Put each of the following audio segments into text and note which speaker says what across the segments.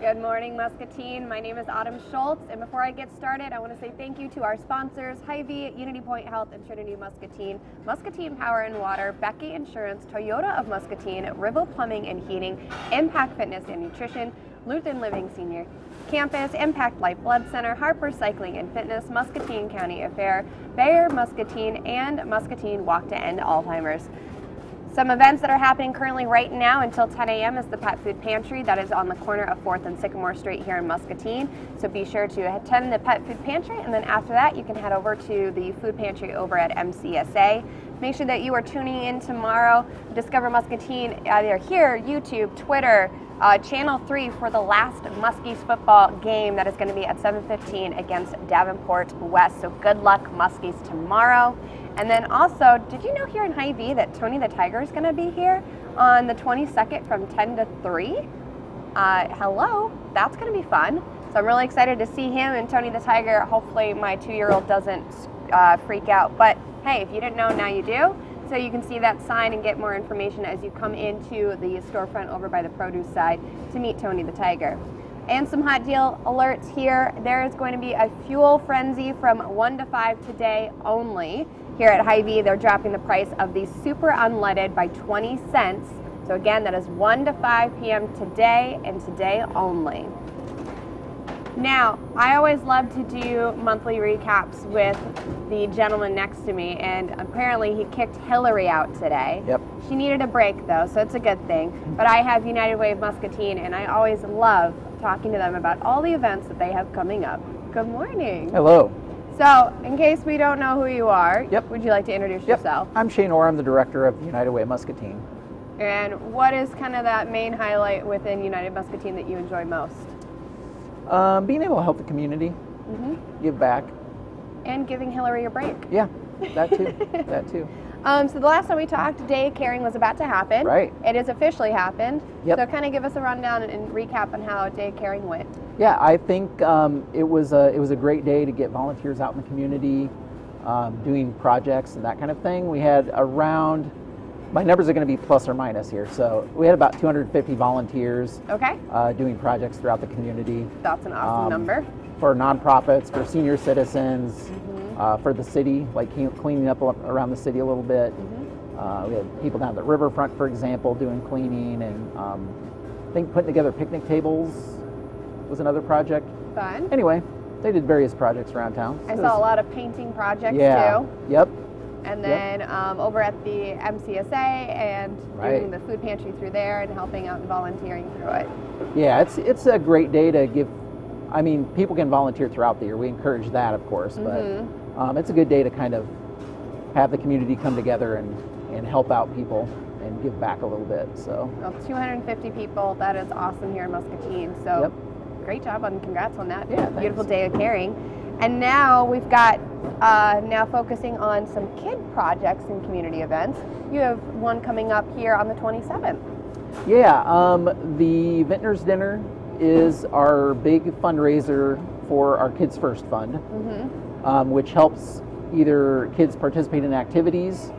Speaker 1: Good morning, Muscatine. My name is Autumn Schultz, and before I get started, I want to say thank you to our sponsors, Hy-Vee, Unity Point Health, and Trinity Muscatine, Muscatine Power and Water, Becky Insurance, Toyota of Muscatine, Rivel Plumbing and Heating, Impact Fitness and Nutrition, Lutheran Living Senior Campus, Impact Life Blood Center, Harper Cycling and Fitness, Muscatine County Affair, Bayer Muscatine, and Muscatine Walk to End Alzheimer's. Some events that are happening currently right now until 10 a.m. is the Pet Food Pantry that is on the corner of 4th and Sycamore Street here in Muscatine. So be sure to attend the Pet Food Pantry, and then after that you can head over to the Food Pantry over at MCSA. Make sure that you are tuning in tomorrow. Discover Muscatine either here, YouTube, Twitter, Channel 3 for the last Muskies football game that is going to be at 7:15 against Davenport West. So good luck, Muskies, tomorrow. And then also, did you know here in Hy-Vee that Tony the Tiger is going to be here on the 22nd from 10 to 3? Hello, that's going to be fun. So I'm really excited to see him and Tony the Tiger. Hopefully my 2-year-old doesn't freak out. But hey, if you didn't know, now you do. So you can see that sign and get more information as you come into the storefront over by the produce side to meet Tony the Tiger. And some hot deal alerts here. There is going to be a fuel frenzy from 1 to 5 today only. Here at Hy-Vee, they're dropping the price of the super unleaded by 20 cents. So again, that is 1 to 5 p.m. today and today only. Now, I always love to do monthly recaps with the gentleman next to me, and apparently he kicked Hillary out today.
Speaker 2: Yep.
Speaker 1: She needed a break though, so it's a good thing. But I have United Way of Muscatine, and I always love talking to them about all the events that they have coming up. Good morning.
Speaker 2: Hello.
Speaker 1: So, in case we don't know who you are,
Speaker 2: Yep.
Speaker 1: would you like to introduce yourself?
Speaker 2: I'm Shane Orr. I'm the director of United Way Muscatine.
Speaker 1: And what is kind of that main highlight within United Muscatine that you enjoy most?
Speaker 2: Being able to help the community, give back.
Speaker 1: And giving Hillary a break.
Speaker 2: Yeah, that too. That too.
Speaker 1: So the last time we talked, day caring was about to happen.
Speaker 2: Right.
Speaker 1: It has officially happened.
Speaker 2: Yep.
Speaker 1: So kind of give us a rundown and recap on how day caring went.
Speaker 2: Yeah, I think it was a great day to get volunteers out in the community, doing projects and that kind of thing. We had around, my numbers are going to be plus or minus here, so we had about 250 volunteers.
Speaker 1: Okay.
Speaker 2: Doing projects throughout the community.
Speaker 1: That's an awesome number.
Speaker 2: For nonprofits, for senior citizens, for the city, like cleaning up around the city a little bit. We had people down at the riverfront, for example, doing cleaning, and I think putting together picnic tables was another project.
Speaker 1: Fun.
Speaker 2: Anyway, they did various projects around town.
Speaker 1: I saw a lot of painting projects
Speaker 2: yeah.
Speaker 1: too.
Speaker 2: Yep.
Speaker 1: And then over at the MCSA and doing the food pantry through there and helping out and volunteering through it.
Speaker 2: Yeah, it's a great day to give. I mean, people can volunteer throughout the year. We encourage that, of course, but it's a good day to kind of have the community come together and help out people and give back a little bit. So
Speaker 1: well, 250 people, that is awesome here in Muscatine. So great job and congrats on that beautiful day of caring. And now we've got now focusing on some kid projects and community events. You have one coming up here on the 27th.
Speaker 2: Yeah, the Vintner's Dinner is our big fundraiser for our Kids First Fund, which helps either kids participate in activities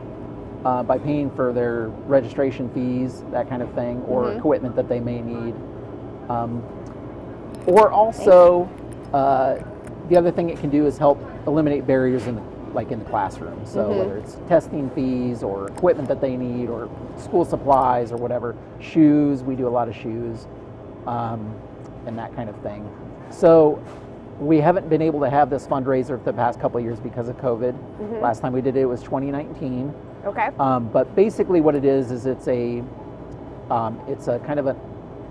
Speaker 2: by paying for their registration fees, that kind of thing, or equipment that they may need. Or also, the other thing it can do is help eliminate barriers in the classroom. So whether it's testing fees or equipment that they need or school supplies or whatever, shoes, we do a lot of shoes, and that kind of thing. So we haven't been able to have this fundraiser for the past couple of years because of COVID. Last time we did it was 2019.
Speaker 1: Okay.
Speaker 2: But basically what it is it's a kind of an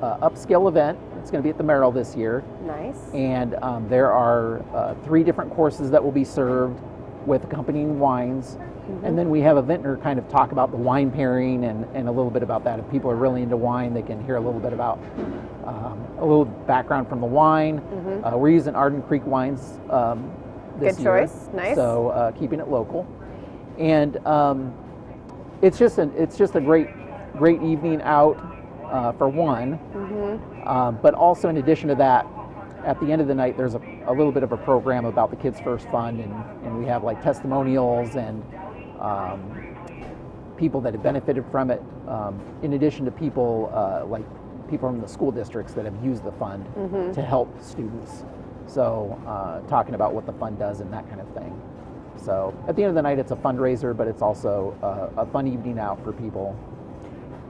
Speaker 2: upscale event. It's going to be at the Merrill this year.
Speaker 1: Nice. And
Speaker 2: there are 3 different courses that will be served with accompanying wines. And then we have a vintner kind of talk about the wine pairing and a little bit about that. If people are really into wine, they can hear a little bit about a little background from the wine. We're using Arden Creek wines this
Speaker 1: Good
Speaker 2: year.
Speaker 1: choice. Nice.
Speaker 2: So keeping it local. And it's just a great evening out for one. But also in addition to that, at the end of the night, there's a little bit of a program about the Kids First Fund, and we have like testimonials and people that have benefited from it, in addition to people like people from the school districts that have used the fund to help students. So talking about what the fund does and that kind of thing. So at the end of the night, it's a fundraiser, but it's also a fun evening out for people.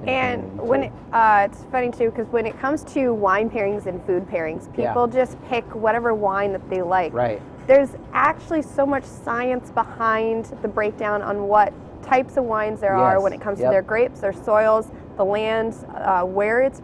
Speaker 1: And when it's funny too, because when it comes to wine pairings and food pairings, people just pick whatever wine that they like.
Speaker 2: Right.
Speaker 1: There's actually so much science behind the breakdown on what types of wines there are when it comes to their grapes, their soils, the lands, where it's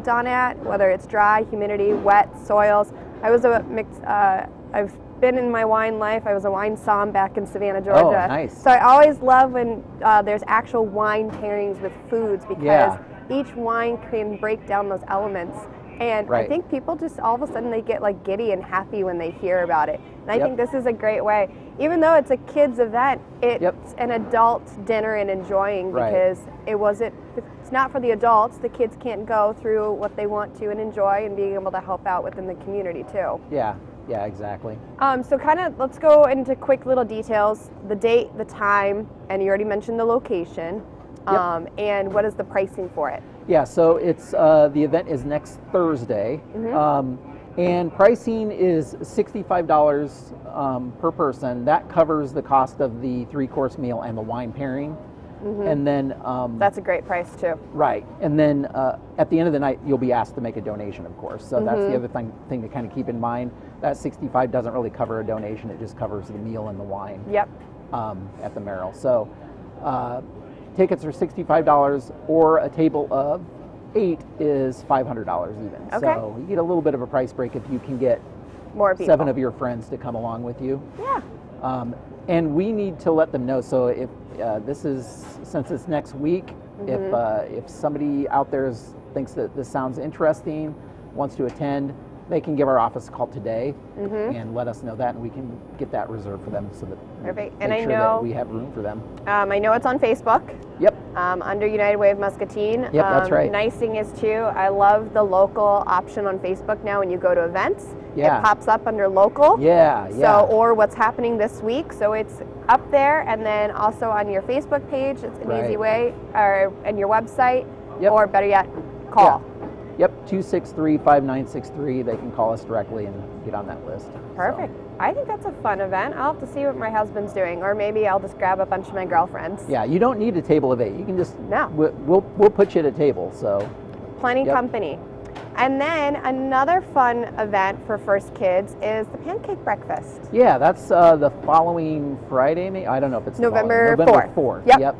Speaker 1: done at, whether it's dry, humidity, wet soils. I've been in my wine life. I was a wine somm back in Savannah, Georgia.
Speaker 2: Oh, nice.
Speaker 1: So I always love when there's actual wine pairings with foods, because each wine can break down those elements. And I think people just all of a sudden they get like giddy and happy when they hear about it. And I think this is a great way. Even though it's a kids event, it's an adult dinner and enjoying, because it's not for the adults. The kids can't go through what they want to and enjoy, and being able to help out within the community too.
Speaker 2: Yeah, exactly.
Speaker 1: So kind of let's go into quick little details: the date, the time, and you already mentioned the location. And what is the pricing for it?
Speaker 2: Yeah, so it's the event is next Thursday, and pricing is $65 per person. That covers the cost of the 3-course meal and the wine pairing. And then
Speaker 1: that's a great price too.
Speaker 2: Right, and then at the end of the night, you'll be asked to make a donation, of course. So that's the other thing to kind of keep in mind. That $65 doesn't really cover a donation; it just covers the meal and the wine. At the Merrill. So tickets are $65, or a table of 8 is $500 even. So you get a little bit of a price break if you can get
Speaker 1: more people.
Speaker 2: 7 of your friends to come along with you. And we need to let them know. So if since it's next week, if somebody out there thinks that this sounds interesting, wants to attend, they can give our office a call today and let us know that, and we can get that reserved for them, so that that we have room for them.
Speaker 1: I know it's on Facebook. Under United Way of Muscatine.
Speaker 2: That's right.
Speaker 1: Nice thing is too, I love the local option on Facebook now. When you go to events, it pops up under local. So, or what's happening this week. So it's up there, and then also on your Facebook page. It's an easy way, and your website, or better yet, call.
Speaker 2: 263-5963. They can call us directly and get on that list.
Speaker 1: Perfect. I think that's a fun event. I'll have to see what my husband's doing, or maybe I'll just grab a bunch of my girlfriends.
Speaker 2: Yeah, you don't need a table of 8. You can just we'll put you at a table. So
Speaker 1: plenty company. And then another fun event for First Kids is the Pancake Breakfast.
Speaker 2: Yeah, that's the following Friday. I don't know if it's
Speaker 1: November
Speaker 2: 4th. Yep.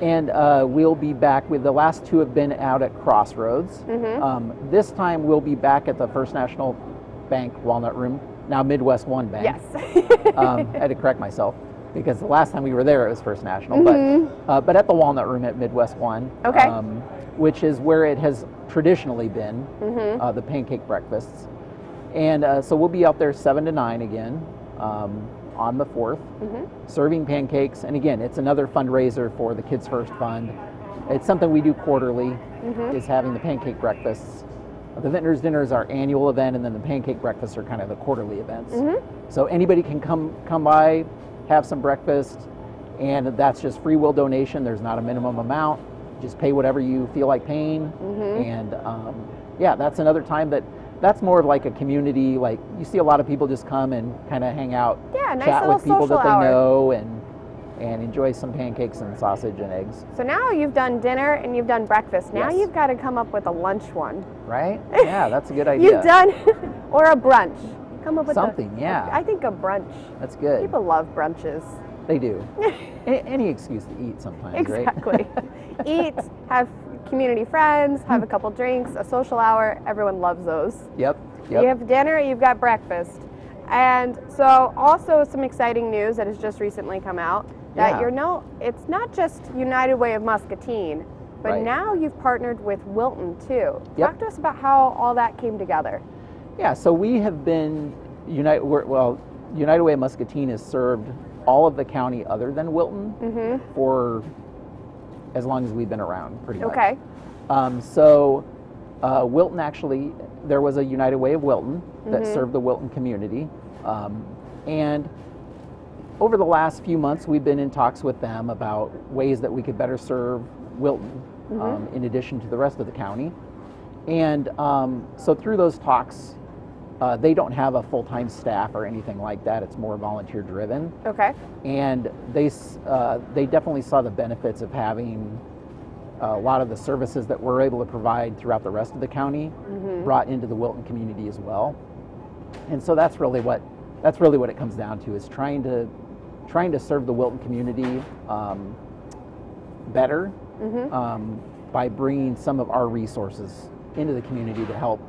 Speaker 2: And we'll be back with the last 2 have been out at Crossroads. This time we'll be back at the First National Bank Walnut Room, now Midwest One Bank. I had to correct myself, because the last time we were there it was First National, but at the Walnut Room at Midwest One, which is where it has traditionally been, the pancake breakfasts. And so we'll be out there 7 to 9 again. On the 4th, serving pancakes. And again, it's another fundraiser for the Kids First Fund. It's something we do quarterly, is having the pancake breakfasts. The Vintner's Dinner is our annual event, and then the pancake breakfasts are kind of the quarterly events. So anybody can come by, have some breakfast, and that's just free will donation. There's not a minimum amount. Just pay whatever you feel like paying. And that's another time that's more of like a community, like you see a lot of people just come and kind of hang out, chat with people that they know, and enjoy some pancakes and sausage and eggs.
Speaker 1: So now you've done dinner and you've done breakfast. Now you've got to come up with a lunch one.
Speaker 2: Right? Yeah, that's a good idea.
Speaker 1: You've done, or a brunch. Come up with
Speaker 2: something,
Speaker 1: I think a brunch.
Speaker 2: That's good.
Speaker 1: People love brunches.
Speaker 2: They do. Any excuse to eat sometimes, right?
Speaker 1: Exactly. Eat, have community friends, have a couple drinks, a social hour. Everyone loves those.
Speaker 2: Yep.
Speaker 1: You have dinner, you've got breakfast. And so also some exciting news that has just recently come out, that it's not just United Way of Muscatine, but now you've partnered with Wilton too. Talk to us about how all that came together.
Speaker 2: Yeah, so we have been United Way of Muscatine has served all of the county other than Wilton for as long as we've been around, pretty much. Wilton actually, there was a United Way of Wilton that served the Wilton community. And over the last few months, we've been in talks with them about ways that we could better serve Wilton in addition to the rest of the county. And so through those talks, they don't have a full-time staff or anything like that. It's more volunteer driven.
Speaker 1: Okay.
Speaker 2: And they definitely saw the benefits of having a lot of the services that we're able to provide throughout the rest of the county brought into the Wilton community as well. And so that's really what it comes down to, is trying to serve the Wilton community better by bringing some of our resources into the community to help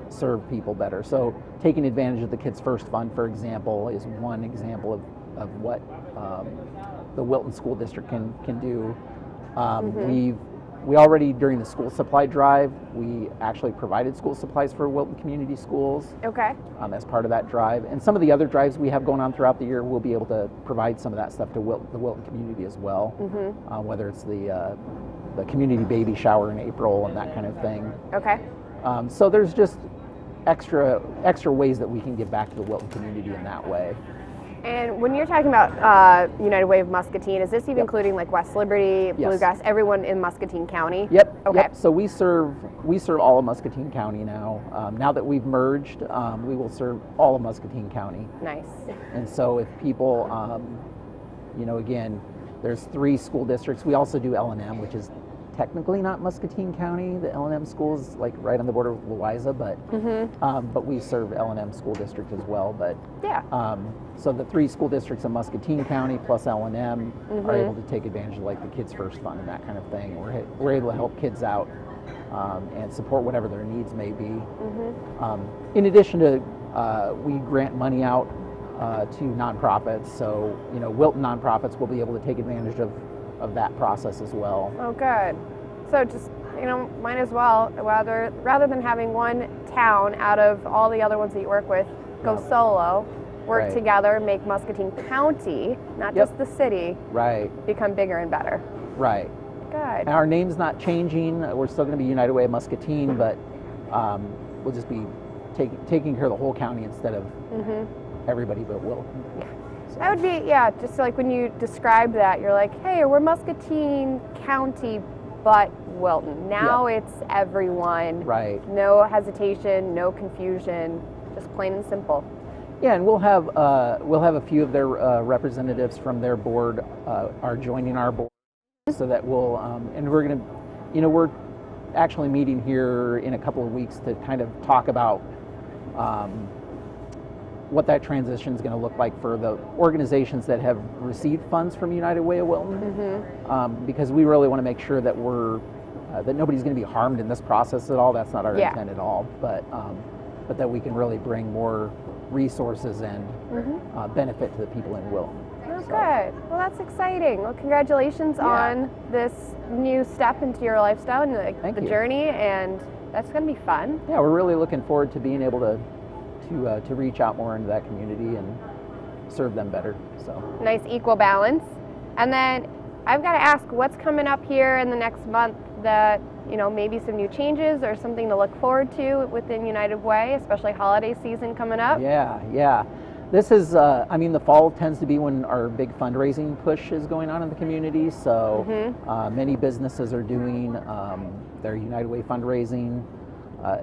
Speaker 2: serve people better. So taking advantage of the Kids First Fund, for example, is one example of what the Wilton School District can do. We already, during the school supply drive, we actually provided school supplies for Wilton Community Schools.
Speaker 1: Okay.
Speaker 2: As part of that drive. And some of the other drives we have going on throughout the year, we'll be able to provide some of that stuff to the Wilton community as well, whether it's the community baby shower in April and that kind of thing.
Speaker 1: Okay.
Speaker 2: So there's just extra ways that we can give back to the Wilton community in that way.
Speaker 1: And when you're talking about United Way of Muscatine, is this even including like West Liberty, Bluegrass, everyone in Muscatine County?
Speaker 2: Yep.
Speaker 1: Okay.
Speaker 2: Yep. So we serve all of Muscatine County now. Now that we've merged, we will serve all of Muscatine County.
Speaker 1: Nice.
Speaker 2: And so if people, again, there's 3 school districts. We also do L&M, which is technically not Muscatine County. The L&M school is like right on the border with Louisa, but we serve L&M school district as well. But so the 3 school districts in Muscatine County plus L&M are able to take advantage of like the Kids First Fund and that kind of thing. We're able to help kids out and support whatever their needs may be. In addition to, we grant money out to nonprofits. So Wilton nonprofits will be able to take advantage of that process as well.
Speaker 1: Oh, good. So just, might as well, rather than having one town out of all the other ones that you work with, go solo, work together, make Muscatine County, not just the city, become bigger and better.
Speaker 2: Right.
Speaker 1: Good.
Speaker 2: And our name's not changing. We're still going to be United Way of Muscatine, but we'll just be taking care of the whole county instead of everybody but Wilton.
Speaker 1: That would be, just like when you describe that, you're like, hey, we're Muscatine County, but Wilton. Now it's everyone. Right. No hesitation, no confusion, just plain and simple.
Speaker 2: Yeah, and we'll have a few of their representatives from their board are joining our board, so that we'll and we're going to, we're actually meeting here in a couple of weeks to kind of talk about what that transition is going to look like for the organizations that have received funds from United Way of Wilton, because we really want to make sure that that nobody's going to be harmed in this process at all. That's not our intent at all, but that we can really bring more resources and benefit to the people in Wilton.
Speaker 1: Oh, good. Well, that's exciting. Well, congratulations on this new step into your lifestyle and the journey, and that's going to be fun.
Speaker 2: Yeah, we're really looking forward to being able to reach out more into that community and serve them better. So
Speaker 1: nice equal balance. And then I've got to ask, what's coming up here in the next month that maybe some new changes or something to look forward to within United Way, especially holiday season coming up?
Speaker 2: Yeah. This is, the fall tends to be when our big fundraising push is going on in the community. So many businesses are doing their United Way fundraising.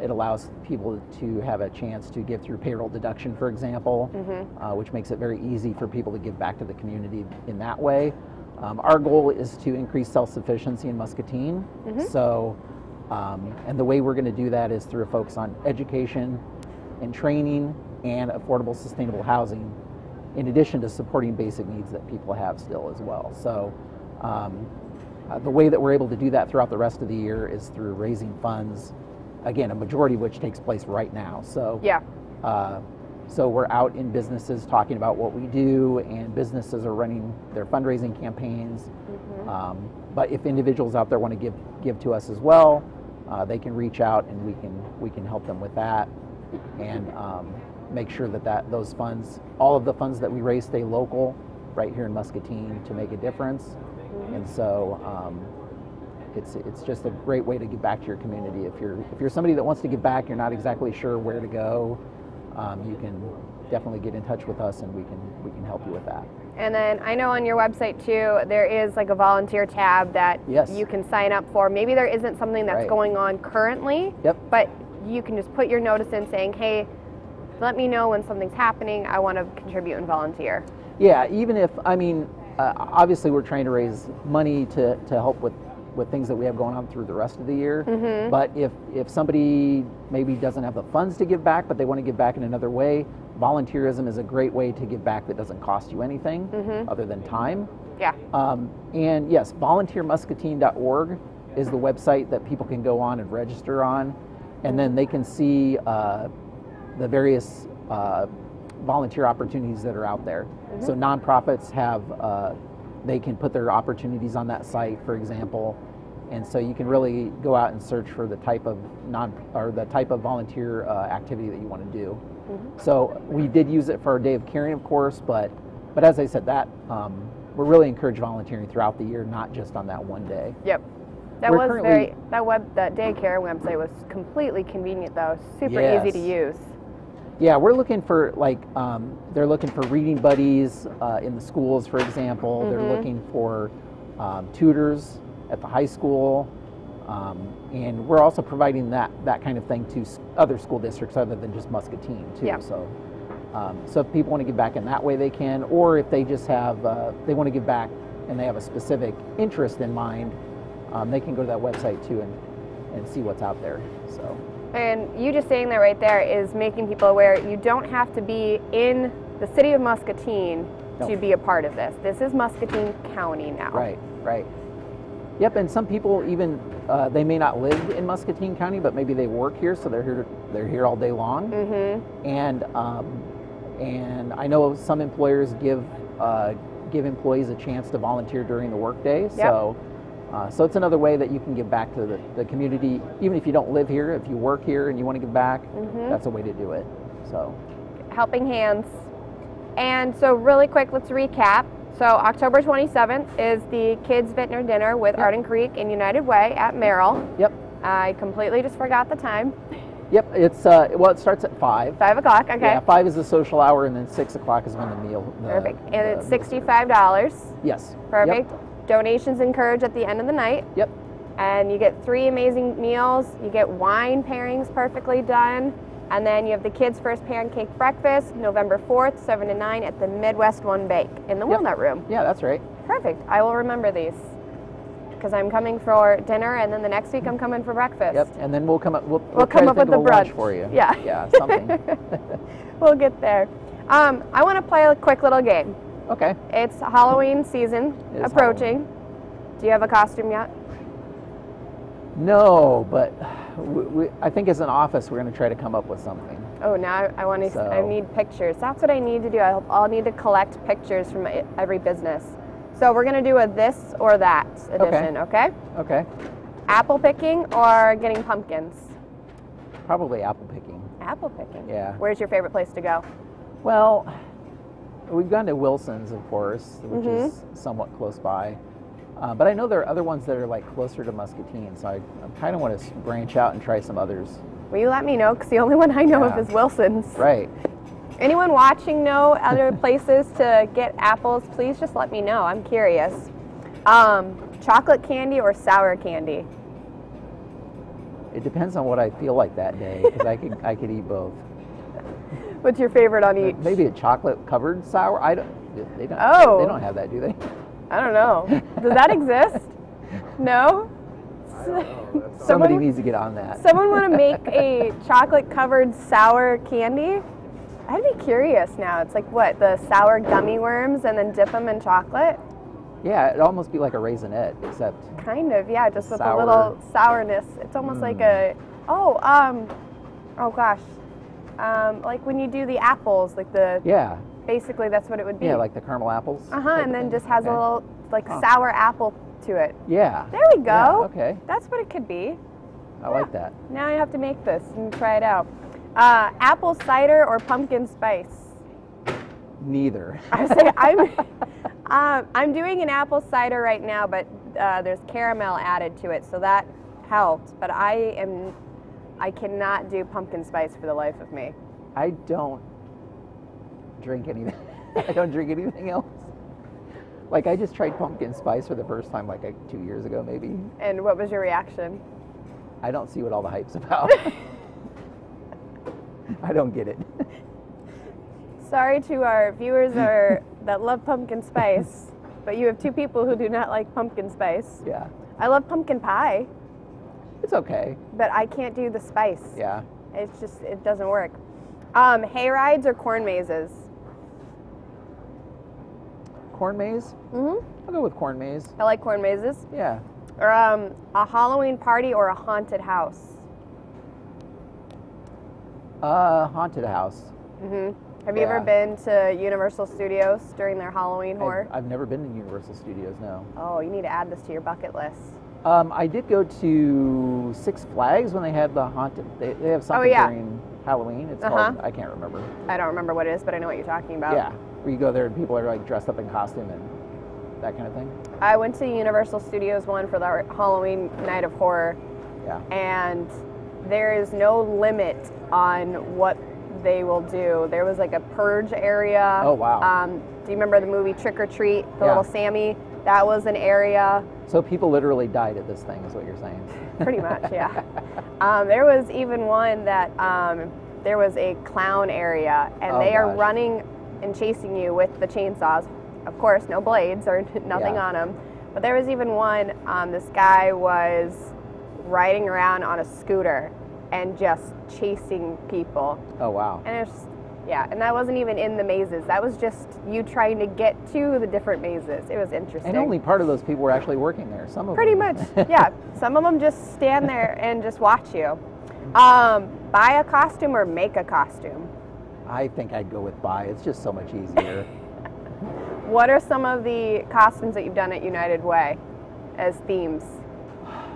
Speaker 2: It allows people to have a chance to give through payroll deduction, for example, which makes it very easy for people to give back to the community in that way. Our goal is to increase self-sufficiency in Muscatine. So, and the way we're going to do that is through a focus on education and training and affordable, sustainable housing, in addition to supporting basic needs that people have still as well. So, the way that we're able to do that throughout the rest of the year is through raising funds. Again, a majority of which takes place right now. So so we're out in businesses talking about what we do, and businesses are running their fundraising campaigns. But if individuals out there want to give to us as well, they can reach out and we can help them with that, and make sure that those funds, all of the funds that we raise, stay local, right here in Muscatine to make a difference. And so it's just a great way to give back to your community. If you're somebody that wants to give back, you're not exactly sure where to go, you can definitely get in touch with us, and we can help you with that.
Speaker 1: And then I know on your website too, there is like a volunteer tab that
Speaker 2: Yes.
Speaker 1: you can sign up for. Maybe there isn't something that's
Speaker 2: Right.
Speaker 1: going on currently,
Speaker 2: Yep.
Speaker 1: but you can just put your notice in saying, hey, let me know when something's happening. I want to contribute and volunteer.
Speaker 2: Yeah, even if, I mean, obviously we're trying to raise money to help with things that we have going on through the rest of the year.
Speaker 1: Mm-hmm.
Speaker 2: But if somebody maybe doesn't have the funds to give back, but they want to give back in another way, volunteerism is a great way to give back that doesn't cost you anything other than time.
Speaker 1: Yeah.
Speaker 2: And yes, volunteermuscatine.org is the website that people can go on and register on, and then they can see the various volunteer opportunities that are out there. So nonprofits have, they can put their opportunities on that site, for example, and so you can really go out and search for the type of volunteer activity that you want to do. So we did use it for our Day of Caring, of course, but as I said, that we're really encourage volunteering throughout the year, not just on that one day.
Speaker 1: Yep. That Day of Care website was completely convenient though, super easy to use.
Speaker 2: Yeah, we're looking for they're looking for reading buddies in the schools, for example. They're looking for tutors at the high school, and we're also providing that kind of thing to other school districts other than just Muscatine too.
Speaker 1: Yep.
Speaker 2: So if people want to give back in that way, they can, or if they just have they want to give back and they have a specific interest in mind, they can go to that website too and see what's out there. So.
Speaker 1: And you just saying that right there is making people aware you don't have to be in the city of Muscatine to be a part of this. This is Muscatine County now.
Speaker 2: Right. Yep, and some people even, they may not live in Muscatine County, but maybe they work here, so they're here all day long. And I know some employers give employees a chance to volunteer during the workday.
Speaker 1: Yep.
Speaker 2: So it's another way that you can give back to the community, even if you don't live here. If you work here and you want to give back, that's a way to do it. So,
Speaker 1: helping hands. And so really quick, let's recap. So October 27th is the Kids Vintner Dinner with Arden Creek and United Way at Merrill.
Speaker 2: Yep.
Speaker 1: I completely just forgot the time.
Speaker 2: Yep, it's it starts at 5.
Speaker 1: 5 o'clock, okay.
Speaker 2: Yeah, 5 is the social hour, and then 6 o'clock is when the meal.
Speaker 1: Perfect. And it's $65.
Speaker 2: Yes.
Speaker 1: Perfect.
Speaker 2: Yep.
Speaker 1: Donations encouraged at the end of the night.
Speaker 2: Yep.
Speaker 1: And you get 3 amazing meals. You get wine pairings perfectly done. And then you have the Kids First Pancake Breakfast, November 4th, 7 to 9 at the Midwest One Bake in the Walnut Room.
Speaker 2: Yeah, that's right.
Speaker 1: Perfect. I will remember these because I'm coming for dinner, and then the next week I'm coming for breakfast.
Speaker 2: Yep. And then we'll come up. We'll
Speaker 1: come up with the brunch
Speaker 2: for you.
Speaker 1: Yeah.
Speaker 2: Yeah. Something.
Speaker 1: We'll get there. I want to play a quick little game.
Speaker 2: Okay.
Speaker 1: It's Halloween season approaching. Do you have a costume yet?
Speaker 2: No, but I think as an office we're going to try to come up with something.
Speaker 1: Oh, now I want to. I need pictures. That's what I need to do. I'll need to collect pictures from every business. So we're going to do a this or that edition. Okay.
Speaker 2: Okay.
Speaker 1: Apple picking or getting pumpkins?
Speaker 2: Probably apple picking.
Speaker 1: Apple picking.
Speaker 2: Yeah.
Speaker 1: Where's your favorite place to go?
Speaker 2: Well, we've gone to Wilson's, of course, which is somewhat close by. But I know there are other ones that are like closer to Muscatine, so I kind of want to branch out and try some others.
Speaker 1: Will you let me know? Because the only one I know of is Wilson's.
Speaker 2: Right.
Speaker 1: Anyone watching know other places to get apples? Please just let me know. I'm curious. Chocolate candy or sour candy?
Speaker 2: It depends on what I feel like that day, because I could eat both.
Speaker 1: What's your favorite on each?
Speaker 2: Maybe a chocolate covered sour. They don't have that, do they?
Speaker 1: I don't know. Does that exist? No?
Speaker 3: I don't know.
Speaker 2: Somebody needs to get on that.
Speaker 1: Someone want to make a chocolate covered sour candy? I'd be curious now. It's like what, the sour gummy worms and then dip them in chocolate?
Speaker 2: Yeah, it'd almost be like a raisinette, except
Speaker 1: kind of, yeah, just with
Speaker 2: sour.
Speaker 1: a little sourness. It's almost like a like when you do the apples, like the basically that's what it would be.
Speaker 2: Yeah, like the caramel apples.
Speaker 1: And then just has a little like sour apple to it.
Speaker 2: Yeah.
Speaker 1: There we go.
Speaker 2: Yeah, okay.
Speaker 1: That's what it could be.
Speaker 2: I like that.
Speaker 1: Now I have to make this and try it out. Apple cider or pumpkin spice?
Speaker 2: Neither.
Speaker 1: I'm doing an apple cider right now, but there's caramel added to it, so that helps. But I cannot do pumpkin spice for the life of me.
Speaker 2: I don't drink anything. I don't drink anything else. Like, I just tried pumpkin spice for the first time like 2 years ago, maybe.
Speaker 1: And what was your reaction?
Speaker 2: I don't see what all the hype's about. I don't get it.
Speaker 1: Sorry to our viewers that love pumpkin spice, but you have two people who do not like pumpkin spice.
Speaker 2: Yeah.
Speaker 1: I love pumpkin pie,
Speaker 2: It's okay.
Speaker 1: but I can't do the spice.
Speaker 2: Yeah.
Speaker 1: It's just, it doesn't work. Hay rides or corn mazes?
Speaker 2: Corn maze?
Speaker 1: Mm-hmm.
Speaker 2: I'll go with corn maze.
Speaker 1: I like corn mazes.
Speaker 2: Yeah.
Speaker 1: Or a Halloween party or a haunted house?
Speaker 2: Haunted house.
Speaker 1: Mm-hmm. Have you ever
Speaker 2: Yeah.
Speaker 1: been to Universal Studios during their Halloween horror?
Speaker 2: I've never been to Universal Studios, no.
Speaker 1: Oh, you need to add this to your bucket list.
Speaker 2: I did go to Six Flags when they had the haunted. They have something
Speaker 1: yeah.
Speaker 2: during Halloween. It's
Speaker 1: Uh-huh.
Speaker 2: called, I can't remember.
Speaker 1: I don't remember what it is, but I know what you're talking about.
Speaker 2: Yeah, where you go there and people are like dressed up in costume and that kind of thing.
Speaker 1: I went to Universal Studios one for the Halloween night of horror,
Speaker 2: Yeah.
Speaker 1: and there is no limit on what they will do. There was like a purge area.
Speaker 2: Oh, wow.
Speaker 1: Do you remember the movie Trick or Treat? The
Speaker 2: Yeah.
Speaker 1: little Sammy? That was an area.
Speaker 2: So people literally died at this thing, is what you're saying.
Speaker 1: Pretty much, yeah. There was even one that there was a clown area, and
Speaker 2: Oh,
Speaker 1: they are
Speaker 2: gosh.
Speaker 1: running and chasing you with the chainsaws. Of course, no blades or nothing
Speaker 2: Yeah.
Speaker 1: on them. But there was even one, this guy was riding around on a scooter and just chasing people.
Speaker 2: Oh, wow.
Speaker 1: And it's, yeah, and that wasn't even in the mazes. That was just you trying to get to the different mazes. It was interesting.
Speaker 2: And only part of those people were actually working there. Some of
Speaker 1: Pretty
Speaker 2: them.
Speaker 1: much, yeah. Some of them just stand there and just watch you. Buy a costume or make a costume?
Speaker 2: I think I'd go with buy. It's just so much easier.
Speaker 1: What are some of the costumes that you've done at United Way as themes?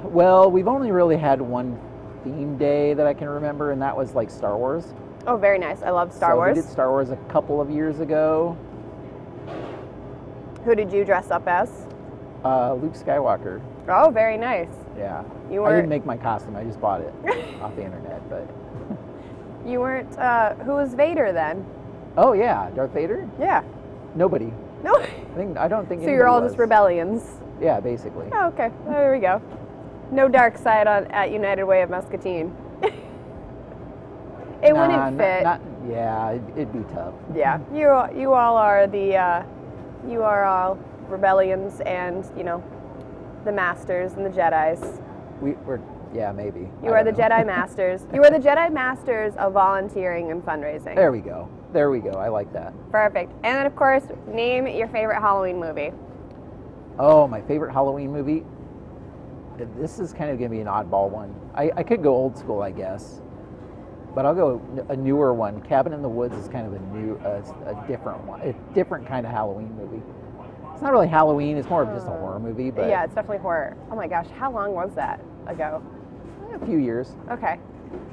Speaker 2: Well, we've only really had one theme day that I can remember, and that was like Star Wars.
Speaker 1: Oh, very nice. I love Star
Speaker 2: So
Speaker 1: Wars.
Speaker 2: We did Star Wars a couple of years ago.
Speaker 1: Who did you dress up as?
Speaker 2: Luke Skywalker.
Speaker 1: Oh, very nice.
Speaker 2: Yeah.
Speaker 1: You
Speaker 2: I
Speaker 1: were
Speaker 2: didn't make my costume. I just bought it off the internet. But
Speaker 1: you weren't. Who was Vader then?
Speaker 2: oh yeah, Darth Vader.
Speaker 1: Yeah.
Speaker 2: Nobody.
Speaker 1: No.
Speaker 2: I don't think.
Speaker 1: So you're all
Speaker 2: anybody
Speaker 1: just
Speaker 2: was.
Speaker 1: rebellions.
Speaker 2: Yeah, basically.
Speaker 1: Oh, okay. Oh, there we go. No dark side at United Way of Muscatine. It wouldn't fit.
Speaker 2: Yeah, it'd be tough.
Speaker 1: Yeah, you all are the you are all rebellions and the masters and the Jedis.
Speaker 2: We're yeah, maybe.
Speaker 1: You are the Jedi masters. You are the Jedi masters of volunteering and fundraising.
Speaker 2: There we go. There we go. I like that.
Speaker 1: Perfect. And then of course, name your favorite Halloween movie.
Speaker 2: Oh, my favorite Halloween movie. This is kind of gonna be an oddball one. I could go old school, I guess, but I'll go a newer one. Cabin in the Woods is kind of a different one, a different kind of Halloween movie. It's not really Halloween. It's more of just a horror movie, but
Speaker 1: Yeah, it's definitely horror. Oh my gosh, how long was that ago?
Speaker 2: a few years.
Speaker 1: Okay.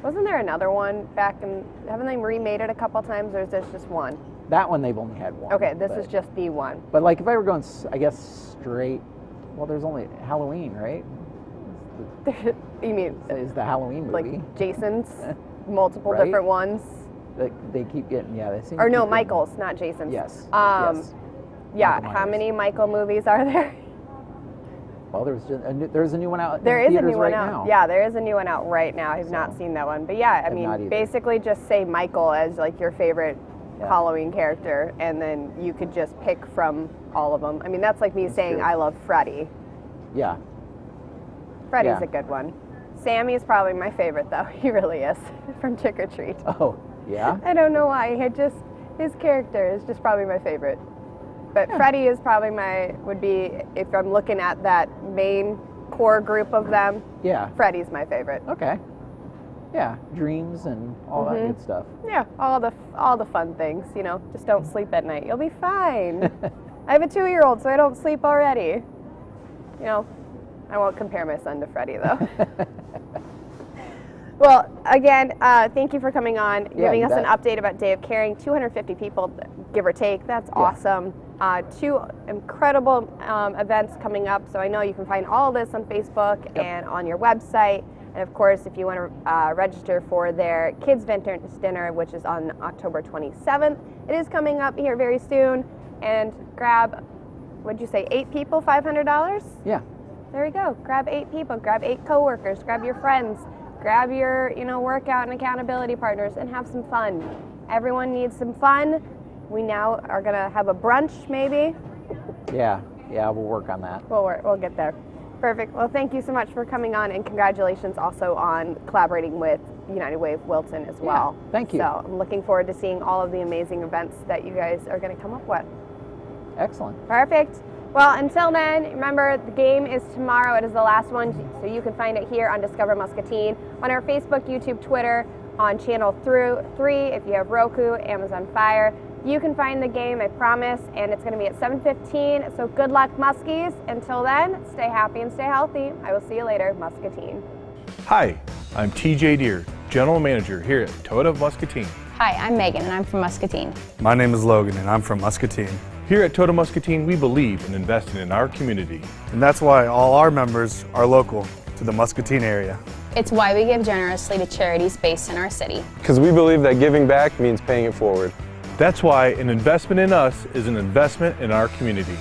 Speaker 1: Wasn't there another one back in? Haven't they remade it a couple times, or is this just one?
Speaker 2: That one they've only had one.
Speaker 1: Okay, this
Speaker 2: but,
Speaker 1: is just the one.
Speaker 2: But like if I were going, I guess straight. Well, there's only Halloween, right?
Speaker 1: You mean
Speaker 2: Is the Halloween movie?
Speaker 1: like Jason's, multiple
Speaker 2: Right?
Speaker 1: different ones?
Speaker 2: Like they keep getting They seem
Speaker 1: Or
Speaker 2: to
Speaker 1: no,
Speaker 2: keep getting-
Speaker 1: Michael's, not Jason's.
Speaker 2: Yes.
Speaker 1: Um,
Speaker 2: yes.
Speaker 1: Yeah.
Speaker 2: Michael
Speaker 1: How
Speaker 2: Myers.
Speaker 1: many Michael movies are there?
Speaker 2: Well, there's a new one out.
Speaker 1: There
Speaker 2: in
Speaker 1: is a
Speaker 2: theaters
Speaker 1: new one
Speaker 2: right
Speaker 1: out.
Speaker 2: now.
Speaker 1: Yeah, there is a new one out right now. I've not
Speaker 2: So,
Speaker 1: seen that one, but yeah, I
Speaker 2: I've not
Speaker 1: mean,
Speaker 2: either.
Speaker 1: basically just say Michael as like your favorite
Speaker 2: Yeah.
Speaker 1: Halloween character, and then you could just pick from all of them. I mean, that's like me saying
Speaker 2: true.
Speaker 1: I love Freddy.
Speaker 2: Yeah.
Speaker 1: Freddy's
Speaker 2: Yeah.
Speaker 1: a good one. Sammy is probably my favorite though. He really is from Trick or Treat.
Speaker 2: Oh, yeah.
Speaker 1: I don't know why. His character is just probably my favorite. But
Speaker 2: Yeah.
Speaker 1: Freddy is probably would be, if I'm looking at that main core group of them,
Speaker 2: Yeah.
Speaker 1: Freddy's my favorite.
Speaker 2: Okay. Yeah. Dreams and all that good stuff.
Speaker 1: Yeah, all the fun things, just don't sleep at night. You'll be fine. I have a 2-year-old, so I don't sleep already. I won't compare my son to Freddy though. Well, again, thank you for coming on, giving
Speaker 2: you
Speaker 1: us an
Speaker 2: bet.
Speaker 1: update about Day of Caring. 250 people, give or take. That's awesome. 2 incredible events coming up. So I know you can find all of this on Facebook and on your website. And of course, if you want to register for their Kids Vintage Dinner, which is on October 27th, it is coming up here very soon. And grab, what'd you say, 8 people, $500?
Speaker 2: Yeah.
Speaker 1: There you go. Grab 8 people, grab 8 coworkers, grab your friends, grab your, workout and accountability partners, and have some fun. Everyone needs some fun. We now are gonna have a brunch, maybe.
Speaker 2: Yeah, we'll work on that.
Speaker 1: We'll get there. Perfect. Well, thank you so much for coming on, and congratulations also on collaborating with United Way of Wilton as well.
Speaker 2: Yeah, thank you.
Speaker 1: So I'm looking forward to seeing all of the amazing events that you guys are going to come up with.
Speaker 2: Excellent.
Speaker 1: Perfect. Well, until then, remember the game is tomorrow. It is the last one, so you can find it here on Discover Muscatine, on our Facebook, YouTube, Twitter, on Channel 3 if you have Roku, Amazon Fire. You can find the game, I promise, and it's going to be at 7:15. So good luck, Muskies. Until then, stay happy and stay healthy. I will see you later, Muscatine.
Speaker 3: Hi, I'm TJ Deere, General Manager here at Toyota of Muscatine.
Speaker 4: Hi, I'm Megan and I'm from Muscatine.
Speaker 5: My name is Logan and I'm from Muscatine.
Speaker 3: Here at Toyota Muscatine, we believe in investing in our community.
Speaker 5: And that's why all our members are local to the Muscatine area.
Speaker 4: It's why we give generously to charities based in our city.
Speaker 6: Because we believe that giving back means paying it forward.
Speaker 3: That's why an investment in us is an investment in our community.